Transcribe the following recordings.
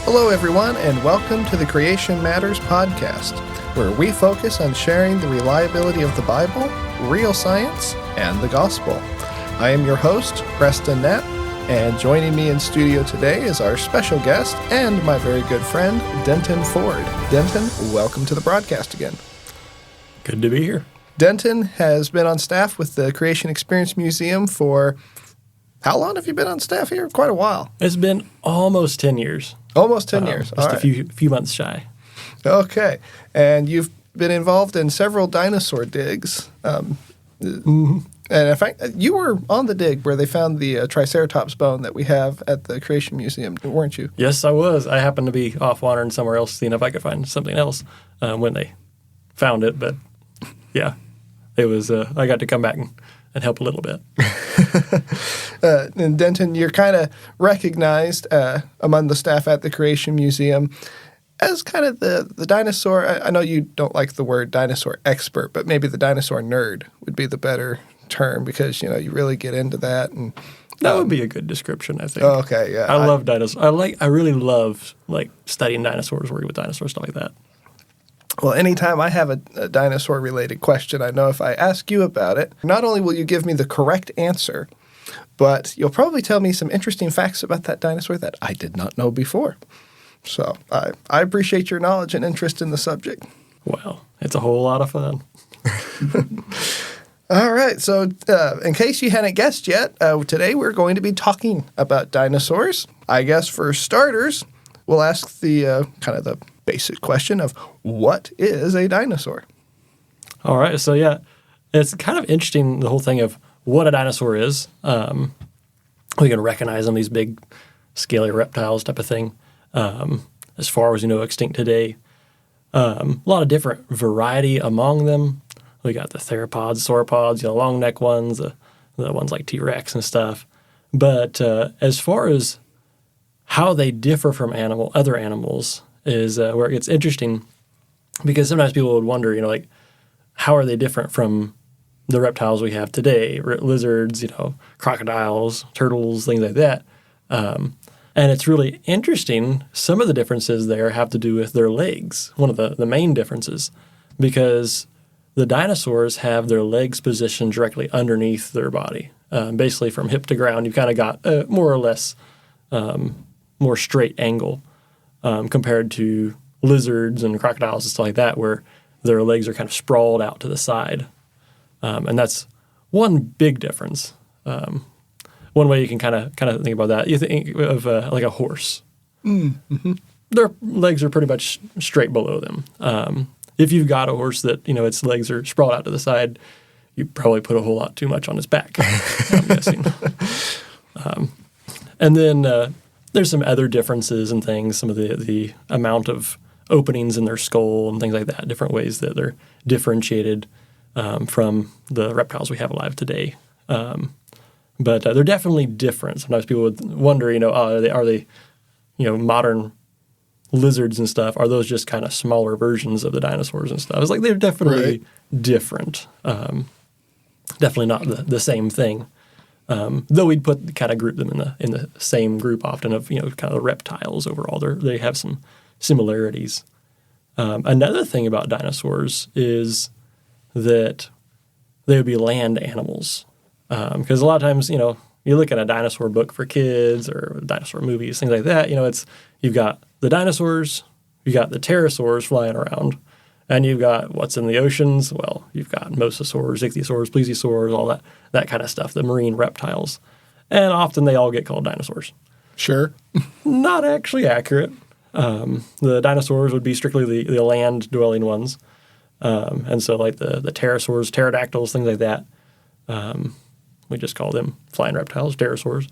Hello, everyone, and welcome to the Creation Matters podcast, where we focus on sharing the reliability of the Bible, real science, and the gospel. I am your host, Preston Knapp, and joining me in studio today is our special guest and my very good friend, Denton Ford. Denton, welcome to the broadcast again. Good to be here. Denton has been on staff with the Creation Experience Museum for... How long have you been on staff here? Quite a while. It's been almost 10 years. Almost 10 years. Just a few months shy. Okay. And you've been involved in several dinosaur digs. And in fact, you were on the dig where they found the Triceratops bone that we have at the Creation Museum, weren't you? Yes, I was. I happened to be off wandering somewhere else, seeing if I could find something else when they found it. But yeah, it was. I got to come back and help a little bit. And Denton, you're kind of recognized among the staff at the Creation Museum as kind of the dinosaur. I know you don't like the word dinosaur expert, but maybe the dinosaur nerd would be the better term because, you know, you really get into that. And that would be a good description, I think. Oh, okay, yeah. I love dinosaurs. I really love studying dinosaurs, working with dinosaurs, stuff like that. Well, anytime I have a dinosaur-related question, I know if I ask you about it, not only will you give me the correct answer, but you'll probably tell me some interesting facts about that dinosaur that I did not know before. So I appreciate your knowledge and interest in the subject. Well, it's a whole lot of fun. All right, so in case you hadn't guessed yet, today we're going to be talking about dinosaurs. I guess for starters, we'll ask the kind of the basic question of what is a dinosaur? All right, so yeah, it's kind of interesting, the whole thing of what a dinosaur is. We can recognize them, these big, scaly reptiles type of thing. As far as extinct today, a lot of different variety among them. We got the theropods, sauropods, long neck ones, the ones like T-Rex and stuff. But as far as how they differ from other animals is where it gets interesting, because sometimes people would wonder, how are they different from the reptiles we have today, lizards, crocodiles, turtles, things like that. And it's really interesting. Some of the differences there have to do with their legs, one of the main differences, because the dinosaurs have their legs positioned directly underneath their body. Basically from hip to ground, you've kind of got more or less more straight angle compared to lizards and crocodiles and stuff like that, where their legs are kind of sprawled out to the side. And that's one big difference. One way you can kind of think about that, you think of like a horse. Mm-hmm. Their legs are pretty much straight below them. If you've got a horse that, its legs are sprawled out to the side, you probably put a whole lot too much on its back, I'm guessing. And then there's some other differences and things, some of the amount of openings in their skull and things like that, different ways that they're differentiated from the reptiles we have alive today. But they're definitely different. Sometimes people would wonder, are they modern lizards and stuff? Are those just kind of smaller versions of the dinosaurs and stuff? It's like they're definitely different. Definitely not the same thing. Though we'd group them in the same group often of kind of the reptiles overall. They have some similarities. Another thing about dinosaurs is that they would be land animals. Because a lot of times, you look at a dinosaur book for kids or dinosaur movies, things like that, you've got the dinosaurs, you've got the pterosaurs flying around, and you've got what's in the oceans. Well, you've got mosasaurs, ichthyosaurs, plesiosaurs, all that kind of stuff, the marine reptiles. And often they all get called dinosaurs. Sure. Not actually accurate. The dinosaurs would be strictly the land-dwelling ones. And so like the pterosaurs, pterodactyls, things like that, we just call them flying reptiles, pterosaurs.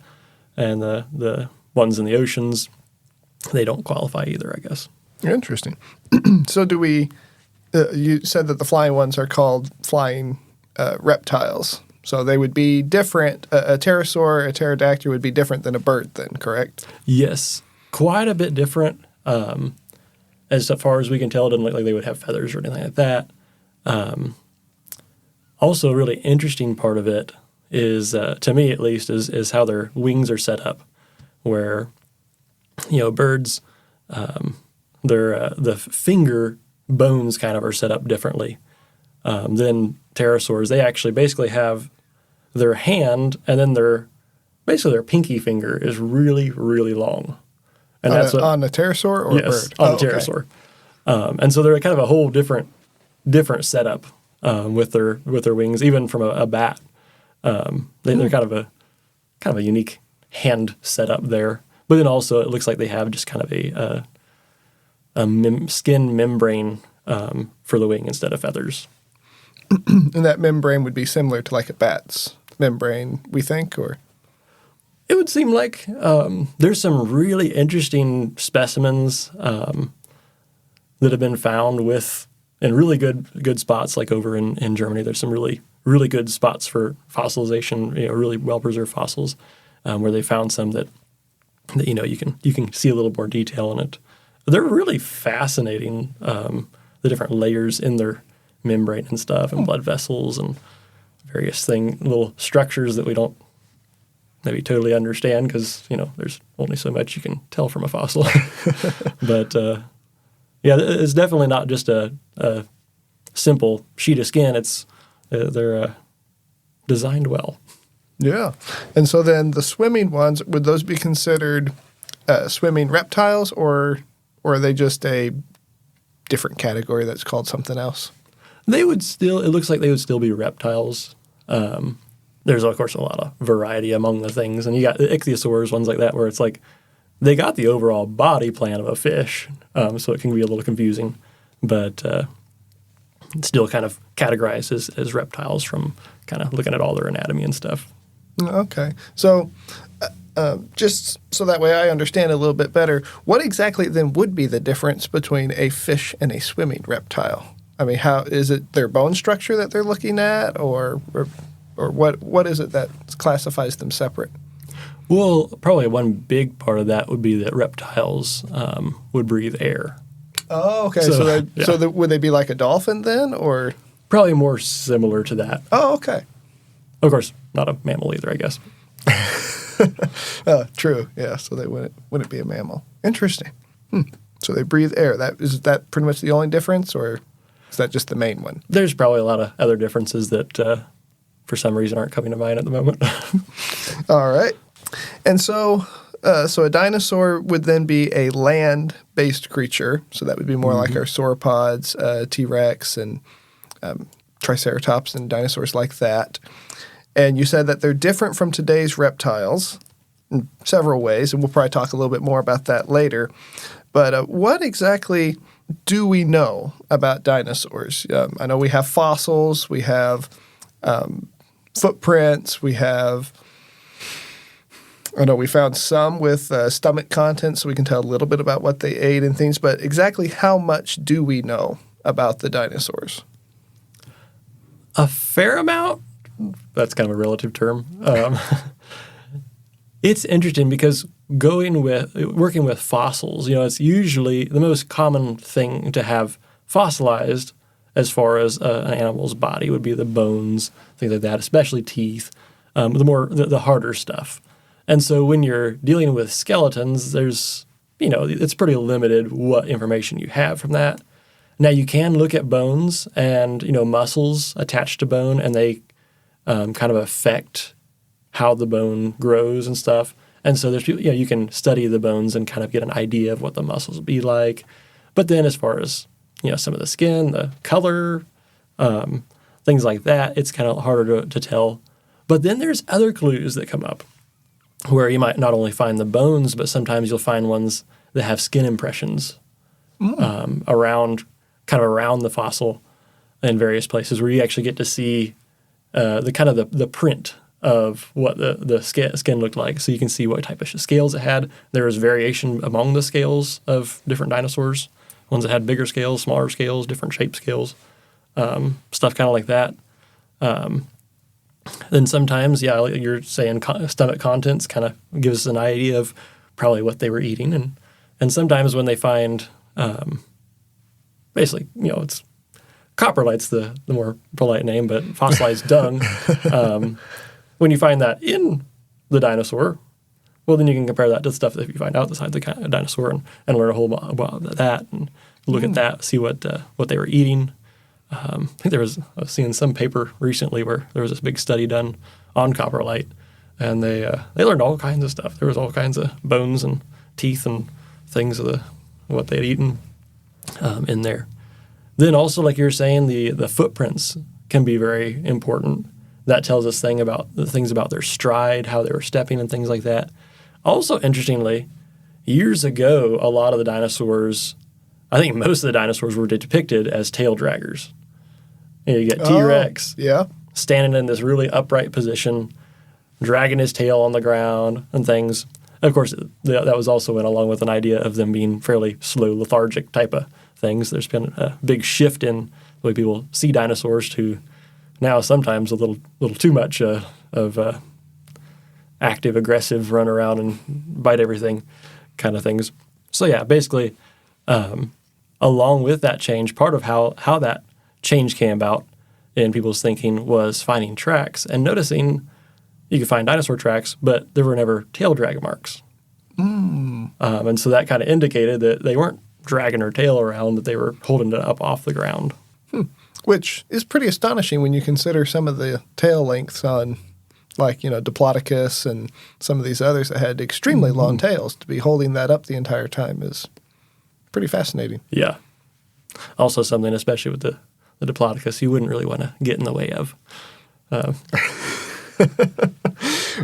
And the ones in the oceans, they don't qualify either, I guess. Interesting. So do we, you said that the flying ones are called flying reptiles. So they would be different. A pterosaur, a pterodactyl would be different than a bird then, correct? Yes. Quite a bit different. As far as we can tell, it doesn't look like they would have feathers or anything like that. Also, a really interesting part of it is, to me at least, is how their wings are set up, where, birds the finger bones kind of are set up differently than pterosaurs. They actually basically have their hand, and then their pinky finger is really, really long. And on a pterosaur or yes, a bird? On a pterosaur. Okay. And so they're kind of a whole different setup with their wings, even from a bat. They're kind of a unique hand setup there. But then also it looks like they have just kind of a skin membrane for the wing instead of feathers. And that membrane would be similar to like a bat's membrane, we think, or? It would seem like there's some really interesting specimens that have been found in really good spots, like over in Germany. There's some really, really good spots for fossilization, really well-preserved fossils, where they found some that you can see a little more detail in it. They're really fascinating, the different layers in their membrane and stuff, and blood vessels and various little structures that we don't maybe totally understand because, there's only so much you can tell from a fossil. But, it's definitely not just a simple sheet of skin. They're designed well. Yeah. And so then the swimming ones, would those be considered swimming reptiles, or are they just a different category that's called something else? It looks like they would still be reptiles. There's, of course, a lot of variety among the things. And you got the ichthyosaurs, ones like that, where it's like they got the overall body plan of a fish, so it can be a little confusing. But it's still kind of categorized as reptiles from kind of looking at all their anatomy and stuff. Okay. So just so that way I understand a little bit better, what exactly then would be the difference between a fish and a swimming reptile? I mean, how is it their bone structure that they're looking at, or what is it that classifies them separate? Well, probably one big part of that would be that reptiles would breathe air. Oh, okay. Would they be like a dolphin then, or? Probably more similar to that. Oh, okay. Of course, not a mammal either, I guess. True. Yeah. So they wouldn't be a mammal. Interesting. So they breathe air. Is that pretty much the only difference, or is that just the main one? There's probably a lot of other differences that, for some reason, aren't coming to mind at the moment. All right. And so a dinosaur would then be a land-based creature. So that would be more like our sauropods, T-Rex, and Triceratops, and dinosaurs like that. And you said that they're different from today's reptiles in several ways, and we'll probably talk a little bit more about that later. But what exactly do we know about dinosaurs? I know we have fossils, we have footprints, we found some with stomach contents, so we can tell a little bit about what they ate and things, but exactly how much do we know about the dinosaurs? A fair amount. That's kind of a relative term. It's interesting because working with fossils, it's usually the most common thing to have fossilized as far as an animal's body would be the bones, things like that, especially teeth, the harder stuff. And so when you're dealing with skeletons, there's, it's pretty limited what information you have from that. Now you can look at bones and, muscles attached to bone, and they kind of affect how the bone grows and stuff. And so there's, you can study the bones and kind of get an idea of what the muscles will be like. But then as far as, some of the skin, the color, things like that, it's kind of harder to tell. But then there's other clues that come up where you might not only find the bones, but sometimes you'll find ones that have skin impressions around the fossil in various places where you actually get to see the print of what the skin looked like. So you can see what type of scales it had. There was variation among the scales of different dinosaurs, ones that had bigger scales, smaller scales, different shape scales, stuff kind of like that. Then sometimes, like you're saying, stomach contents kind of gives us an idea of probably what they were eating. And sometimes when they find, basically, it's coprolite's the more polite name, but fossilized dung, when you find that in the dinosaur, Well, then you can compare that to stuff that you find outside the kind of dinosaur and learn a whole lot about that and look at that, see what they were eating. I think I was seeing some paper recently where there was this big study done on coprolite, and they learned all kinds of stuff. There was all kinds of bones and teeth and things of what they had eaten in there. Then also, like you were saying, the footprints can be very important. That tells us things about their stride, how they were stepping, and things like that. Also, interestingly, years ago, a lot of the dinosaurs, I think most of the dinosaurs were depicted as tail draggers. You get T-Rex standing in this really upright position, dragging his tail on the ground and things. Of course, that was also went along with an idea of them being fairly slow, lethargic type of things. There's been a big shift in the way people see dinosaurs to now sometimes a little too much of active, aggressive, run around and bite everything kind of things. So yeah, basically, along with that change, part of how that change came about in people's thinking was finding tracks and noticing you could find dinosaur tracks, but there were never tail drag marks. And so that kind of indicated that they weren't dragging their tail around, that they were holding it up off the ground. Which is pretty astonishing when you consider some of the tail lengths on, like, Diplodocus and some of these others that had extremely long tails. To be holding that up the entire time is pretty fascinating. Yeah. Also something, especially with the Diplodocus, you wouldn't really want to get in the way of.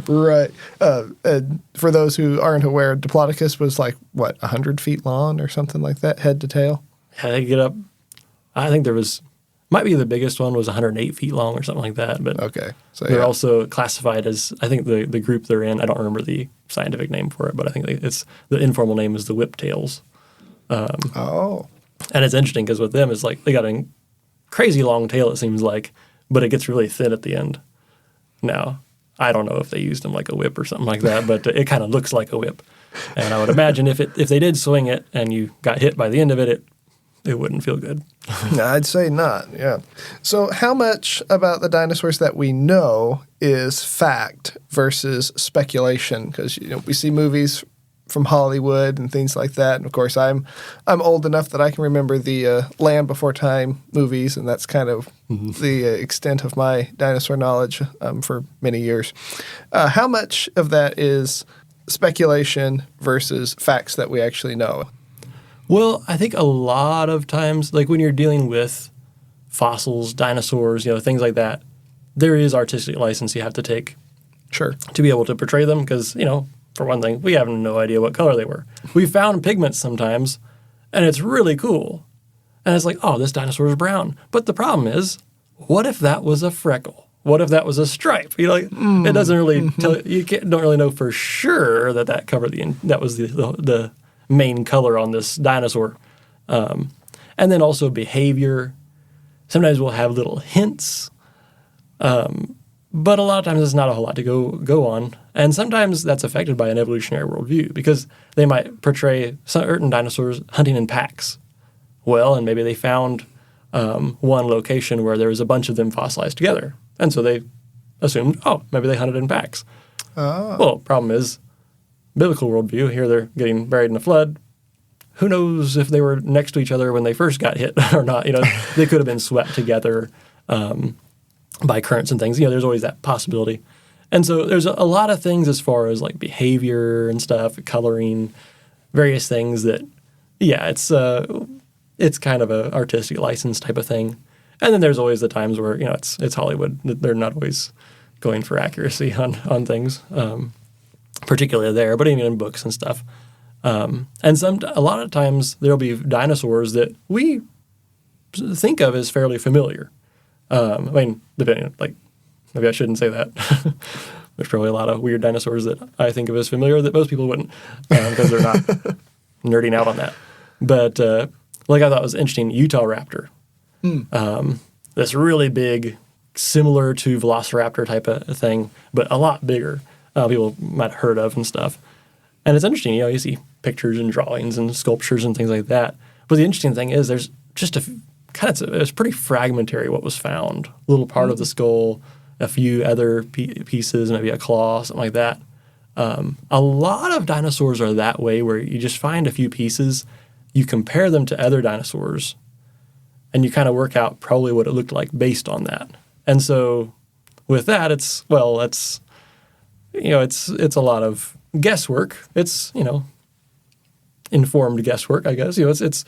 Right. For those who aren't aware, Diplodocus was 100 feet long or something like that, head to tail? Yeah, they get up. I think might be the biggest one was 108 feet long or something like that. But okay. So they're also classified as, I think the group they're in, I don't remember the scientific name for it, but I think it's the informal name is the whiptails. And it's interesting because with them, it's like they got a crazy long tail, it seems like, but it gets really thin at the end. Now, I don't know if they used them like a whip or something like that, but it kind of looks like a whip. And I would imagine if they did swing it and you got hit by the end of it, it wouldn't feel good. I'd say not, yeah. So how much about the dinosaurs that we know is fact versus speculation? Because we see movies from Hollywood and things like that. And of course, I'm old enough that I can remember the Land Before Time movies, and that's kind of the extent of my dinosaur knowledge for many years. How much of that is speculation versus facts that we actually know? Well, I think a lot of times, like when you're dealing with fossils, dinosaurs, things like that, there is artistic license you have to take. Sure. To be able to portray them because, for one thing, we have no idea what color they were. We found pigments sometimes, and it's really cool. And it's like, oh, this dinosaur is brown. But the problem is, what if that was a freckle? What if that was a stripe? It doesn't really tell you. Don't really know for sure that covered that was the main color on this dinosaur. And then also behavior. Sometimes we'll have little hints. But a lot of times there's not a whole lot to go on. And sometimes that's affected by an evolutionary worldview because they might portray certain dinosaurs hunting in packs. Well, and maybe they found one location where there was a bunch of them fossilized together. And so they assumed, maybe they hunted in packs. Well, problem is, biblical worldview, here they're getting buried in a flood. Who knows if they were next to each other when they first got hit or not? They could have been swept together by currents and things. There's always that possibility. And so there's a lot of things as far as like behavior and stuff, coloring, various things that, it's kind of a artistic license type of thing. And then there's always the times where, it's Hollywood. They're not always going for accuracy on things, particularly there, but even in books and stuff. And a lot of times there'll be dinosaurs that we think of as fairly familiar. Depending, maybe I shouldn't say that. There's probably a lot of weird dinosaurs that I think of as familiar that most people wouldn't because they're not nerding out on that. But I thought it was interesting, Utah raptor. This really big, similar to Velociraptor type of thing, but a lot bigger. People might have heard of and stuff. And it's interesting, you see pictures and drawings and sculptures and things like that. But the interesting thing is there's just it's pretty fragmentary what was found. A little part of the skull, a few other pieces, maybe a claw, something like that. A lot of dinosaurs are that way, where you just find a few pieces, you compare them to other dinosaurs, and you kind of work out probably what it looked like based on that. And so with that, it's a lot of guesswork. It's, informed guesswork, I guess. It's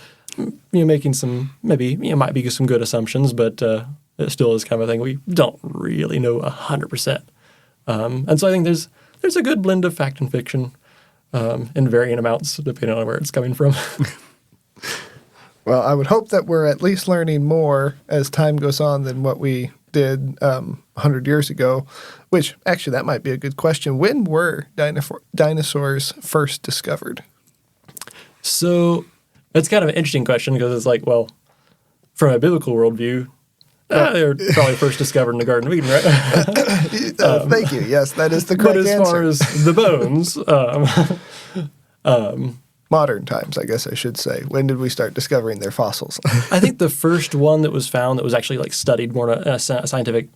making some, maybe, might be some good assumptions, but it still is kind of a thing we don't really know 100%. And so I think there's a good blend of fact and fiction in varying amounts, depending on where it's coming from. Well, I would hope that we're at least learning more as time goes on than what we did 100 years ago, which actually that might be a good question. When were dinosaurs first discovered? So that's kind of an interesting question, because it's like, well, from a biblical worldview, they were probably first discovered in the Garden of Eden, right? Thank you. Yes, that is the correct answer. But as far as the bones, modern times, I guess I should say. When did we start discovering their fossils? I think the first one that was found that was actually like studied more in a scientific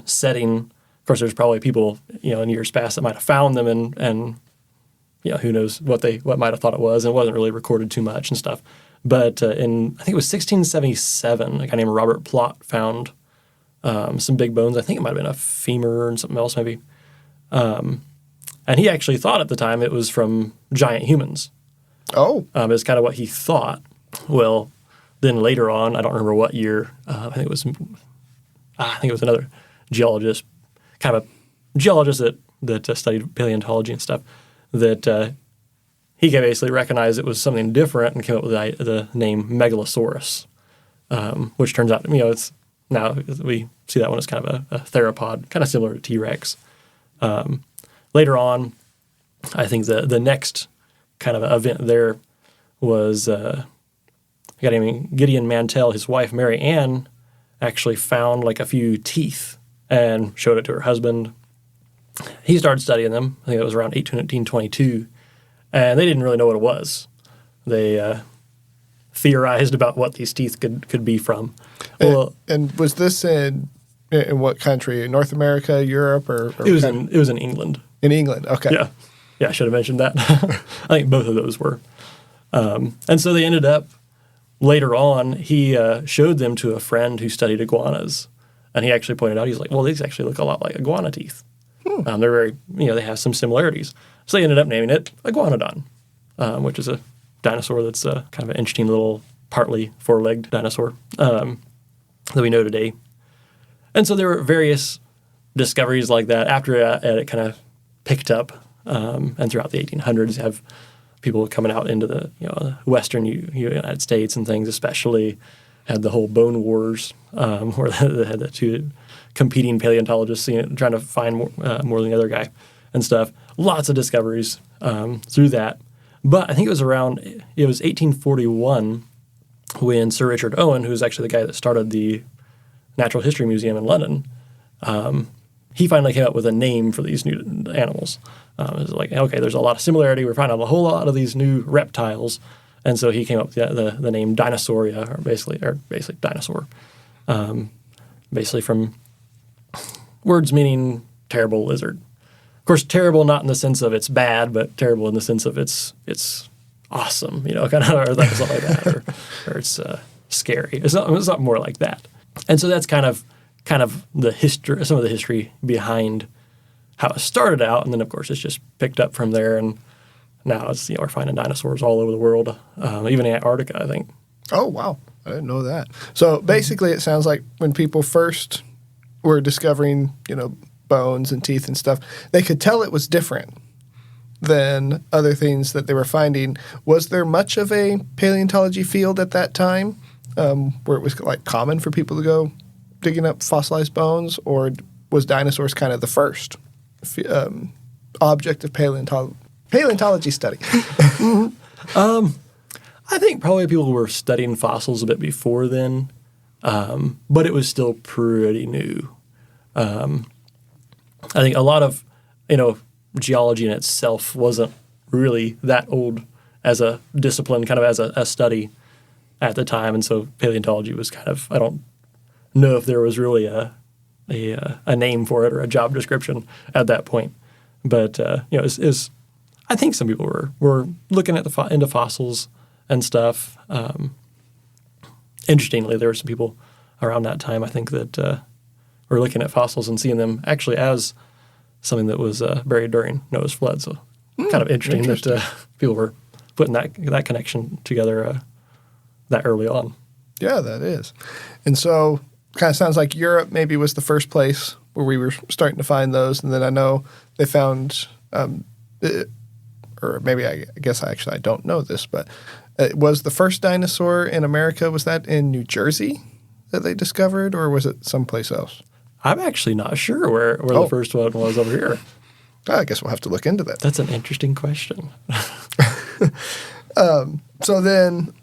setting. Of course, there's probably people in years past that might have found them, and who knows what might have thought it was, and it wasn't really recorded too much and stuff. But I think it was 1677, a guy named Robert Plot found some big bones. I think it might have been a femur and something else maybe. And he actually thought at the time it was from giant humans. Oh. It's kind of what he thought. Well, then later on, I don't remember what year, I think it was another geologist, kind of a geologist that studied paleontology and stuff, that he basically recognized it was something different and came up with the name Megalosaurus, which turns out, it's now we see that one as kind of a theropod, kind of similar to T-Rex. Later on, I think the next kind of event there was a guy named Gideon Mantell. His wife, Mary Ann, actually found like a few teeth and showed it to her husband. He started studying them. I think it was around 1822, and they didn't really know what it was. They theorized about what these teeth could be from. Well, and was this in what country? North America, Europe, or it was in England. In England, okay. Yeah, I should have mentioned that. I think both of those were. And so they ended up, later on, he showed them to a friend who studied iguanas. And he actually pointed out, he's like, well, these actually look a lot like iguana teeth. They're very, they have some similarities. So they ended up naming it Iguanodon, which is a dinosaur that's kind of an interesting little partly four-legged dinosaur that we know today. And so there were various discoveries like that. After it kind of picked up, and throughout the 1800s, you have people coming out into the western United States and things, especially had the whole bone wars, where they had the two competing paleontologists trying to find more than the other guy and stuff. Lots of discoveries through that. But I think it was 1841 when Sir Richard Owen, who was actually the guy that started the Natural History Museum in London, he finally came up with a name for these new animals. It was like, okay, there's a lot of similarity. We're finding a whole lot of these new reptiles. And so he came up with the name Dinosauria, or basically dinosaur. Basically from words meaning terrible lizard. Of course, terrible not in the sense of it's bad, but terrible in the sense of it's awesome, kind of, or something like that, or it's scary. It's not more like that. And so that's kind of the history, some of the history behind how it started out, and then of course it's just picked up from there, and now it's we're finding dinosaurs all over the world, even in Antarctica, I think. Oh wow, I didn't know that. So basically, it sounds like when people first were discovering, bones and teeth and stuff, they could tell it was different than other things that they were finding. Was there much of a paleontology field at that time, where it was like common for people to go digging up fossilized bones, or was dinosaurs kind of the first object of paleontology study? I think probably people were studying fossils a bit before then, but it was still pretty new. I think a lot of, geology in itself wasn't really that old as a discipline, kind of as a study at the time, and so paleontology was kind of, I don't know if there was really a name for it or a job description at that point. But I think some people were looking at into fossils and stuff. Interestingly, there were some people around that time, I think, that were looking at fossils and seeing them actually as something that was buried during Noah's flood. So kind of interesting. That people were putting that connection together that early on. Yeah, that is. And so kind of sounds like Europe maybe was the first place where we were starting to find those. And then I know they found, or maybe I guess I don't know this, but was the first dinosaur in America, was that in New Jersey that they discovered, or was it someplace else? I'm actually not sure where the first one was over here. I guess we'll have to look into that. That's an interesting question. So then,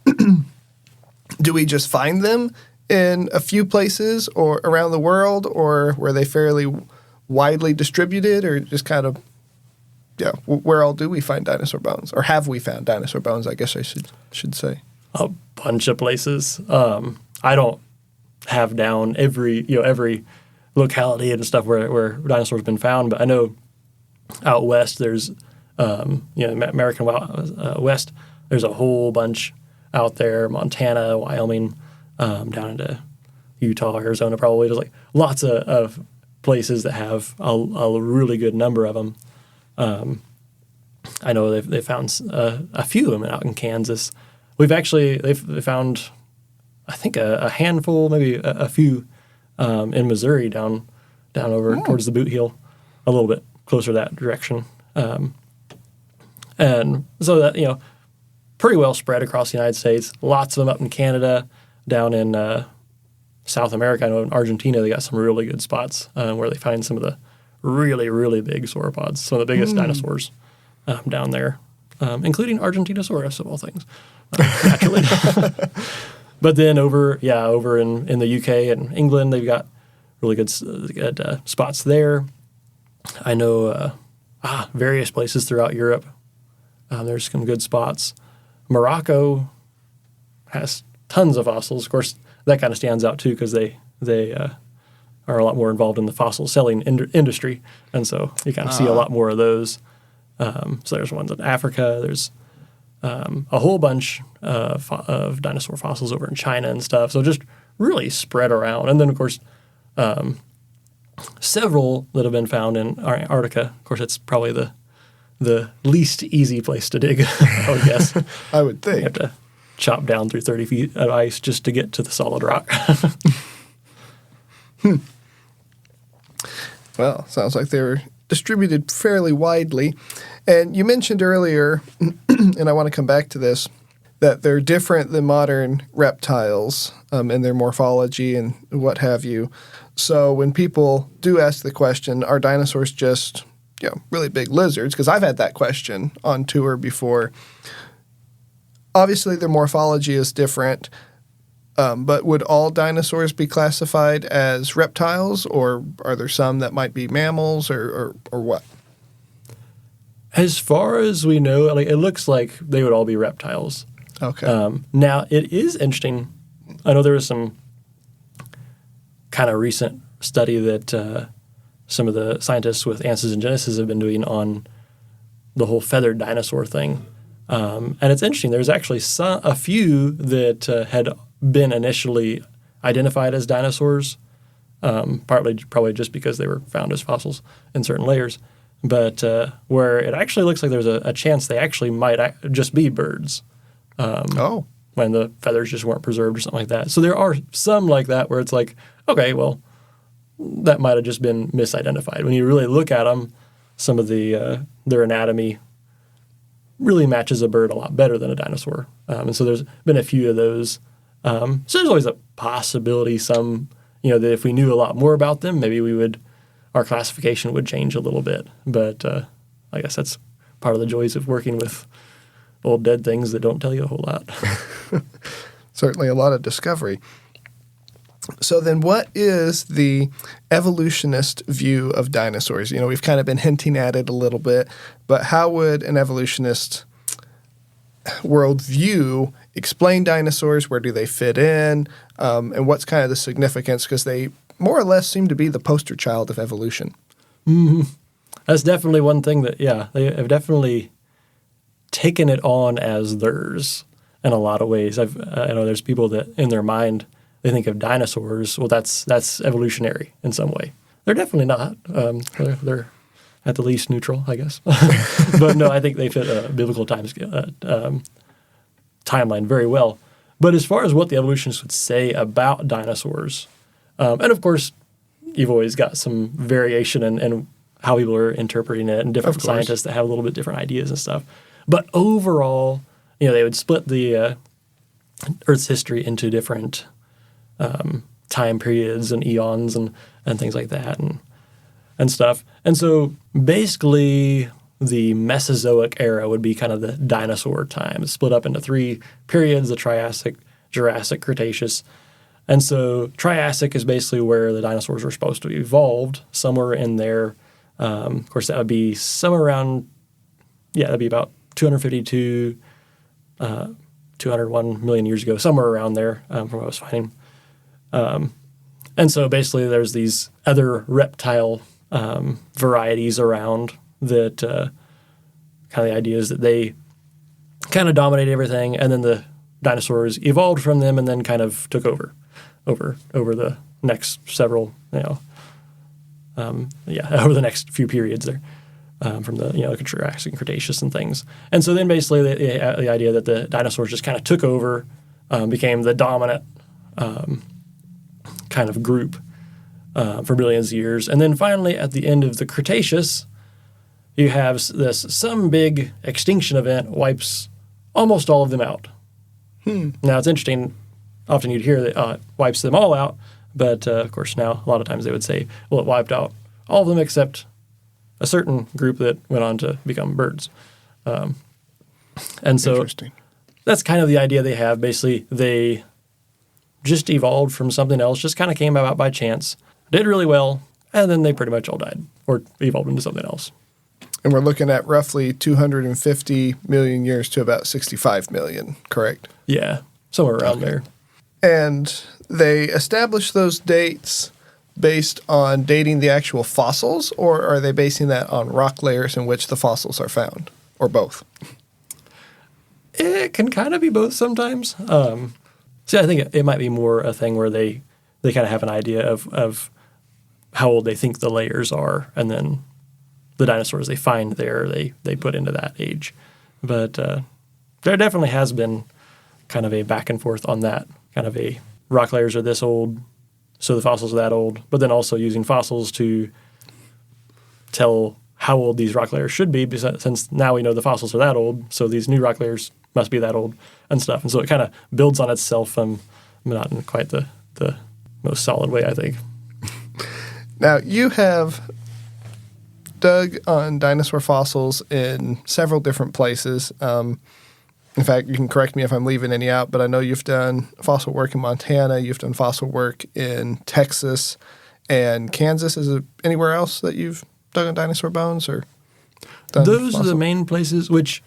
do we just find them in a few places or around the world, or were they fairly widely distributed, or just kind of, where all do we find dinosaur bones? Or have we found dinosaur bones, I guess I should say. A bunch of places. I don't have down every locality and stuff where dinosaurs have been found, but I know out west there's, American West, there's a whole bunch out there, Montana, Wyoming, down into Utah, Arizona, probably. There's like lots of places that have a really good number of them. I know they found a few of them out in Kansas. They've found, I think, a handful, maybe a few in Missouri down over towards the Boot Heel, a little bit closer that direction. And so that, pretty well spread across the United States. Lots of them up in Canada, down in South America. I know in Argentina they got some really good spots where they find some of the really, really big sauropods, some of the biggest dinosaurs down there, including Argentinosaurus of all things, naturally. But then over in the UK and England, they've got really good spots there. I know various places throughout Europe. There's some good spots. Morocco has tons of fossils. Of course, that kind of stands out too because they are a lot more involved in the fossil selling industry, and so you kind of see a lot more of those. So there's ones in Africa. There's a whole bunch of dinosaur fossils over in China and stuff. So just really spread around. And then, of course, several that have been found in Antarctica. Of course, it's probably the least easy place to dig, I would guess. I would think. You have to chop down through 30 feet of ice just to get to the solid rock. Well, sounds like they were distributed fairly widely. And you mentioned earlier, and I want to come back to this, that they're different than modern reptiles in their morphology and what have you. So when people do ask the question, are dinosaurs just really big lizards? Because I've had that question on tour before. Obviously, their morphology is different, but would all dinosaurs be classified as reptiles, or are there some that might be mammals, or what? As far as we know, it looks like they would all be reptiles. Okay. Now, it is interesting. I know there was some kind of recent study that some of the scientists with Answers in Genesis have been doing on the whole feathered dinosaur thing. And it's interesting. There's actually a few that had been initially identified as dinosaurs, partly probably just because they were found as fossils in certain layers. But where it actually looks like there's a chance they actually might just be birds. When the feathers just weren't preserved or something like that. So there are some like that where it's like, okay, well, that might have just been misidentified. When you really look at them, some of their anatomy really matches a bird a lot better than a dinosaur. And so there's been a few of those. So there's always a possibility that if we knew a lot more about them, maybe our classification would change a little bit. But I guess that's part of the joys of working with old dead things that don't tell you a whole lot. Certainly a lot of discovery. So then what is the evolutionist view of dinosaurs? We've kind of been hinting at it a little bit, but how would an evolutionist worldview explain dinosaurs? Where do they fit in? And what's kind of the significance? Because they more or less seem to be the poster child of evolution. Mm-hmm. That's definitely one thing that, they have definitely taken it on as theirs in a lot of ways. I know there's people that in their mind, they think of dinosaurs, well, that's evolutionary in some way. They're definitely not. They're at the least neutral, I guess. But no, I think they fit a biblical timeline very well. But as far as what the evolutionists would say about dinosaurs, and of course, you've always got some variation in how people are interpreting it, and different scientists that have a little bit different ideas and stuff. But overall, they would split the Earth's history into different time periods and eons and things like that and stuff. And so basically the Mesozoic era would be kind of the dinosaur time. It's split up into 3 periods, the Triassic, Jurassic, Cretaceous. And so Triassic is basically where the dinosaurs were supposed to have evolved, somewhere in there. Of course, that would be somewhere around, that'd be about 252, 201 million years ago, somewhere around there from what I was finding. And so basically there's these other reptile varieties around that kind of the idea is that they kind of dominated everything, and then the dinosaurs evolved from them and then kind of took over the next several, over the next few periods there. From the Jurassic and Cretaceous and things. And so then basically the idea that the dinosaurs just kind of took over, became the dominant kind of group for billions of years. And then finally at the end of the Cretaceous, you have some big extinction event wipes almost all of them out. Now it's interesting, often you'd hear that it wipes them all out, but of course now a lot of times they would say, well, it wiped out all of them except a certain group that went on to become birds. And so that's kind of the idea they have. Basically, they just evolved from something else, just kind of came about by chance, did really well, and then they pretty much all died or evolved into something else. And we're looking at roughly 250 million years to about 65 million, correct? Yeah, somewhere around there. And they established those dates based on dating the actual fossils, or are they basing that on rock layers in which the fossils are found, or both? It can kind of be both sometimes. So I think it might be more a thing where they kind of have an idea of how old they think the layers are, and then the dinosaurs they find there, they put into that age. But there definitely has been kind of a back and forth on that, kind of a rock layers are this old, so the fossils are that old, but then also using fossils to tell how old these rock layers should be, because since now we know the fossils are that old, so these new rock layers must be that old and stuff. And so it kind of builds on itself, not in quite the most solid way, I think. Now, you have dug on dinosaur fossils in several different places. In fact, you can correct me if I'm leaving any out, but I know you've done fossil work in Montana, you've done fossil work in Texas and Kansas. Is there anywhere else that you've dug on dinosaur bones or done Those are the main places, which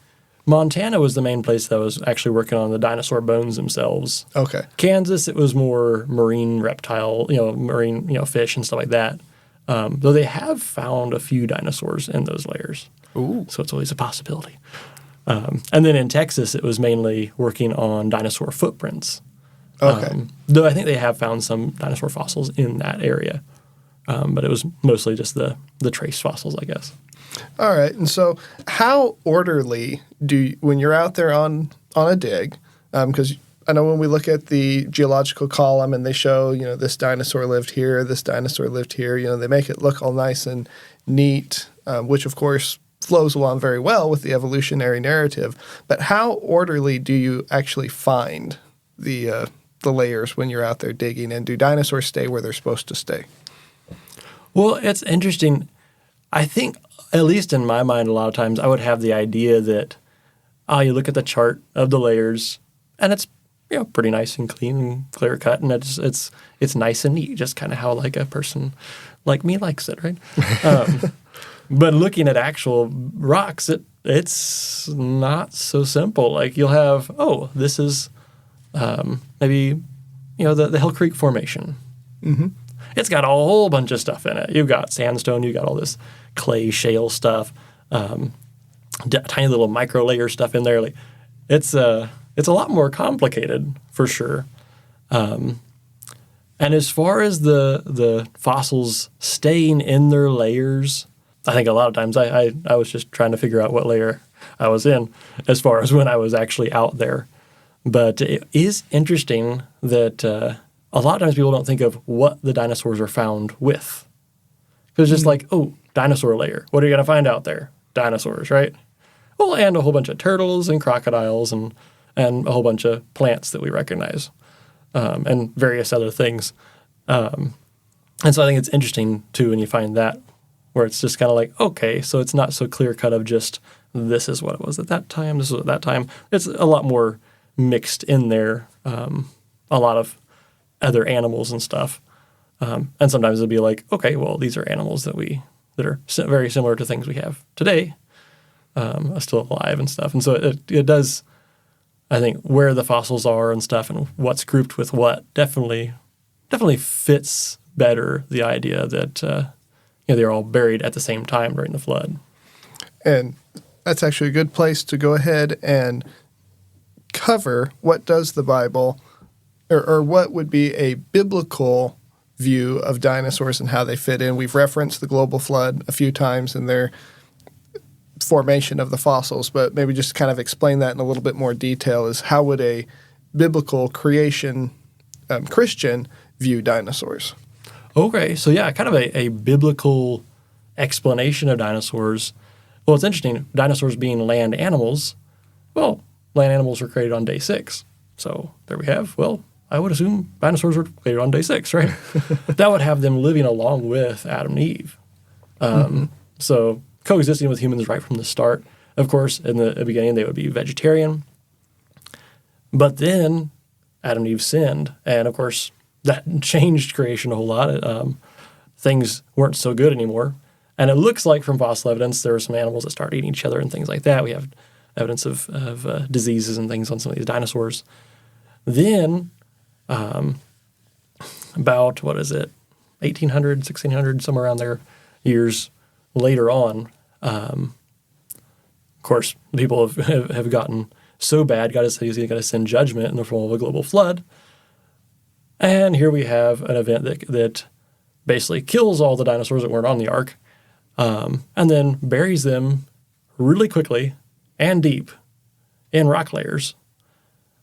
Montana was the main place that I was actually working on the dinosaur bones themselves. Okay. Kansas, it was more marine reptile, marine, fish and stuff like that. Though they have found a few dinosaurs in those layers. Ooh. So it's always a possibility. And then in Texas, it was mainly working on dinosaur footprints. Okay. Though I think they have found some dinosaur fossils in that area. But it was mostly just the trace fossils, I guess. All right. And so how orderly when you're out there on a dig, because I know when we look at the geological column and they show, this dinosaur lived here, this dinosaur lived here, they make it look all nice and neat, which of course flows along very well with the evolutionary narrative. But how orderly do you actually find the layers when you're out there digging, and do dinosaurs stay where they're supposed to stay? Well, it's interesting. I think, at least in my mind, a lot of times I would have the idea that, you look at the chart of the layers, and it's pretty nice and clean and clear cut, and it's nice and neat, just kind of how like a person like me likes it, right? But looking at actual rocks, it's not so simple. Like you'll have, this is maybe the Hell Creek Formation. Mm-hmm. It's got a whole bunch of stuff in it. You've got sandstone, you've got all this clay shale stuff, tiny little micro layer stuff in there. Like it's a lot more complicated for sure. And as far as the fossils staying in their layers, I think a lot of times I was just trying to figure out what layer I was in as far as when I was actually out there. But it is interesting that a lot of times people don't think of what the dinosaurs are found with. Because it's just like, oh, dinosaur layer. What are you going to find out there? Dinosaurs, right? Well, and a whole bunch of turtles and crocodiles and a whole bunch of plants that we recognize. And various other things. And so I think it's interesting, too, when you find that, where it's just kind of like, okay, so it's not so clear-cut of just this is what it was at that time, this was at that time. It's a lot more mixed in there, a lot of other animals and stuff. And sometimes it'll be like, okay, well, these are animals that are very similar to things we have today, are still alive and stuff. And so it does... I think where the fossils are and stuff and what's grouped with what definitely fits better the idea that they're all buried at the same time during the flood. And that's actually a good place to go ahead and cover what does the Bible or what would be a biblical view of dinosaurs and how they fit in. We've referenced the global flood a few times in their formation of the fossils, but maybe just kind of explain that in a little bit more detail is how would a biblical creation Christian view dinosaurs? Okay, so yeah, kind of a biblical explanation of dinosaurs. Well, it's interesting, dinosaurs being land animals. Well, land animals were created on day 6. So there we have, well, I would assume dinosaurs were created on day 6, right? That would have them living along with Adam and Eve. So coexisting with humans right from the start. Of course, in the beginning, they would be vegetarian. But then Adam and Eve sinned. And, of course, that changed creation a whole lot. Things weren't so good anymore. And it looks like from fossil evidence, there were some animals that started eating each other and things like that. We have evidence of diseases and things on some of these dinosaurs. Then, about, 1800, 1600, somewhere around there, years later on, of course, people have gotten so bad, God said he's going to send judgment in the form of a global flood. And here we have an event that basically kills all the dinosaurs that weren't on the ark, and then buries them really quickly and deep in rock layers,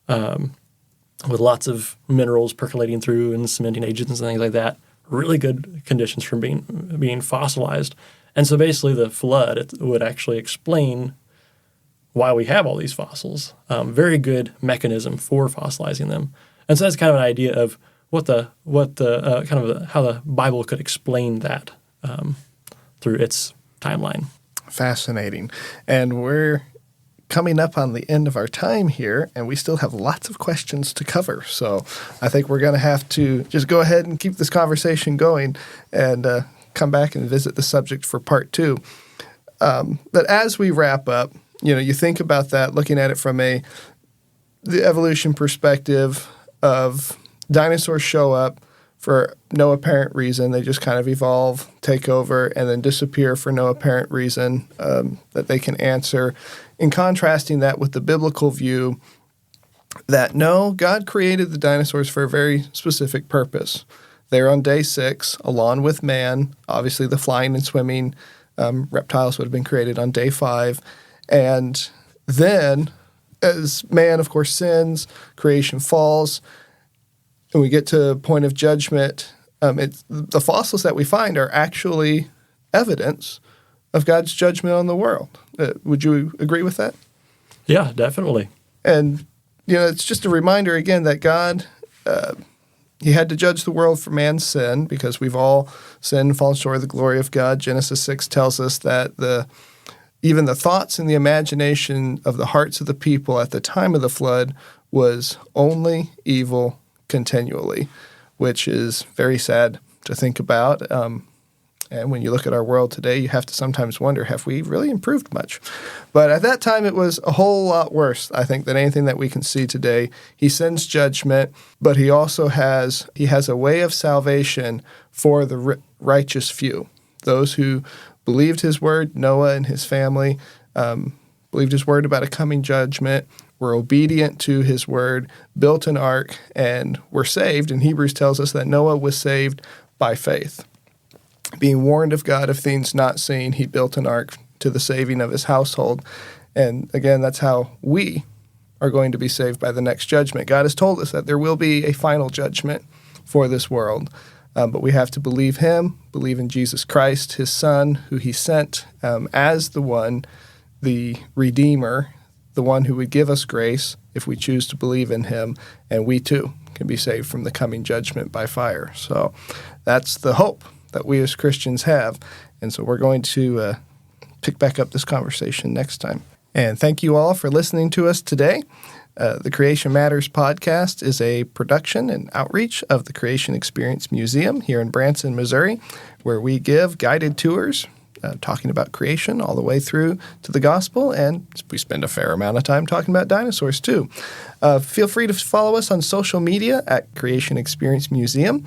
with lots of minerals percolating through and cementing agents and things like that. Really good conditions for being fossilized. And so basically the flood it would actually explain why we have all these fossils. Very good mechanism for fossilizing them. And so that's kind of an idea of how the Bible could explain that through its timeline. Fascinating. And we're coming up on the end of our time here, and we still have lots of questions to cover. So I think we're going to have to just go ahead and keep this conversation going and come back and visit the subject for part 2. But as we wrap up, you think about that, looking at it from the evolution perspective of dinosaurs show up for no apparent reason. They just kind of evolve, take over, and then disappear for no apparent reason that they can answer. In contrasting that with the biblical view that no, God created the dinosaurs for a very specific purpose. They're on day 6, along with man. Obviously, the flying and swimming reptiles would have been created on day 5. And then, as man, of course, sins, creation falls, and we get to a point of judgment, the fossils that we find are actually evidence of God's judgment on the world. Would you agree with that? Yeah, definitely. And, it's just a reminder, again, that God, he had to judge the world for man's sin because we've all sinned and fallen short of the glory of God. Genesis 6 tells us that even the thoughts and the imagination of the hearts of the people at the time of the flood was only evil continually, which is very sad to think about. And when you look at our world today, you have to sometimes wonder, have we really improved much? But at that time, it was a whole lot worse, I think, than anything that we can see today. He sends judgment, but he also has a way of salvation for the righteous few, those who believed his word, Noah and his family believed his word about a coming judgment, were obedient to his word, built an ark, and were saved. And Hebrews tells us that Noah was saved by faith. Being warned of God of things not seen, he built an ark to the saving of his household. And again, that's how we are going to be saved by the next judgment. God has told us that there will be a final judgment for this world. But we have to believe him, believe in Jesus Christ, his son, who he sent as the Redeemer, the one who would give us grace if we choose to believe in him, and we too can be saved from the coming judgment by fire. So that's the hope that we as Christians have. And so we're going to pick back up this conversation next time. And thank you all for listening to us today. The Creation Matters podcast is a production and outreach of the Creation Experience Museum here in Branson, Missouri, where we give guided tours talking about creation all the way through to the gospel, and we spend a fair amount of time talking about dinosaurs too. Feel free to follow us on social media at Creation Experience Museum,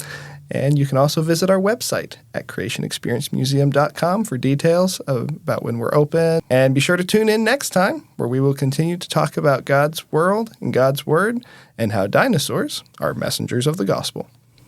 and you can also visit our website at creationexperiencemuseum.com for details about when we're open. And be sure to tune in next time, where we will continue to talk about God's world and God's word and how dinosaurs are messengers of the gospel.